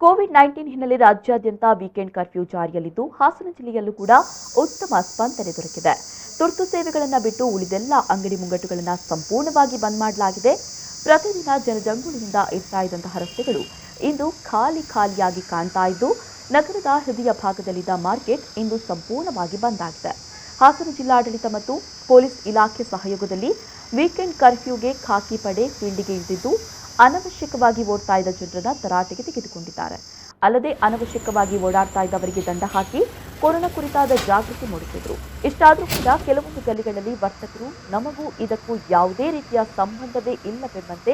COVID-19 ಹಿನ್ನೆಲೆ ರಾಜ್ಯಾದ್ಯಂತ weekend curfew ಜಾರಿಯಲ್ಲಿದ್ದು Hassan ಜಿಲ್ಲೆಯಲ್ಲೂ ಕೂಡ ಉತ್ತಮ ಸ್ಪಂದನೆ ದೊರಕಿದೆ. ತುರ್ತು ಸೇವೆಗಳನ್ನು ಬಿಟ್ಟು ಉಳಿದೆಲ್ಲ ಅಂಗಡಿ ಮುಂಗಟ್ಟುಗಳನ್ನು ಸಂಪೂರ್ಣವಾಗಿ ಬಂದ್ ಮಾಡಲಾಗಿದೆ. ಪ್ರತಿದಿನ ಜನಜಂಗುಳಿಯಿಂದ ಇರ್ತಾ ಇದ್ದಂತಹ ರಸ್ತೆಗಳು ಇಂದು ಖಾಲಿಯಾಗಿ ಕಾಣ್ತಾ ಇದ್ದು, ನಗರದ ಹೃದಯ ಭಾಗದಲ್ಲಿದ್ದ ಮಾರ್ಕೆಟ್ ಇಂದು ಸಂಪೂರ್ಣವಾಗಿ ಬಂದ್ ಆಗಿದೆ. ಹಾಸನ ಜಿಲ್ಲಾಡಳಿತ ಮತ್ತು ಪೊಲೀಸ್ ಇಲಾಖೆ ಸಹಯೋಗದಲ್ಲಿ ವೀಕೆಂಡ್ ಕರ್ಫ್ಯೂಗೆ ಖಾಕಿ ಪಡೆ ಫೀಲ್ಡ್ಗೆ ಇಳಿದಿದ್ದು ಅನವಶ್ಯಕವಾಗಿ ಓಡ್ತಾ ಇದ್ದ ಜನರನ್ನ ತರಾಟೆಗೆ ತೆಗೆದುಕೊಂಡಿದ್ದಾರೆ. ಅಲ್ಲದೆ ಅನವಶ್ಯಕವಾಗಿ ಓಡಾಡ್ತಾ ಇದ್ದವರಿಗೆ ದಂಡ ಹಾಕಿ ಕೊರೋನಾ ಕುರಿತಾದ ಜಾಗೃತಿ ಮೂಡಿಸಿದ್ರು. ಇಷ್ಟಾದರೂ ಕೂಡ ಕೆಲವೊಂದು ಗಲ್ಲಿಗಳಲ್ಲಿ ವರ್ತಕರು ನಮಗೂ ಇದಕ್ಕೂ ಯಾವುದೇ ರೀತಿಯ ಸಂಬಂಧವೇ ಇಲ್ಲವೆಂಬಂತೆ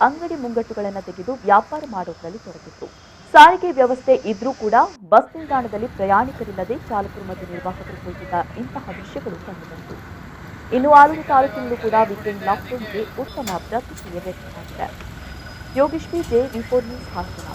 ಅಂಗಡಿ ಮುಂಗಟ್ಟುಗಳನ್ನು ತೆಗೆದು ವ್ಯಾಪಾರ ಮಾಡೋದ್ರಲ್ಲಿ ತೊಡಗಿದ್ರು. ಸಾರಿಗೆ ವ್ಯವಸ್ಥೆ ಇದ್ರೂ ಕೂಡ ಬಸ್ ನಿಲ್ದಾಣದಲ್ಲಿ ಪ್ರಯಾಣಿಕರಿಲ್ಲದೆ ಚಾಲಕರು ಮತ್ತು ನಿರ್ವಾಹಕರು ಕುಳಿತಿದ್ದ ಇಂತಹ ದೃಶ್ಯಗಳು ಕಂಡುಬಂತು. ಇನ್ನು ಆಲೂರು ತಾಲೂಕಿನಲ್ಲೂ ಕೂಡ ವೀಕೆಂಡ್ ಲಾಕ್ಡೌನ್ಗೆ ಉತ್ತಮ ಪ್ರತಿಕ್ರಿಯೆ ವ್ಯಕ್ತವಾಗಿದೆ. Yogesh PJ, V news, Hassan.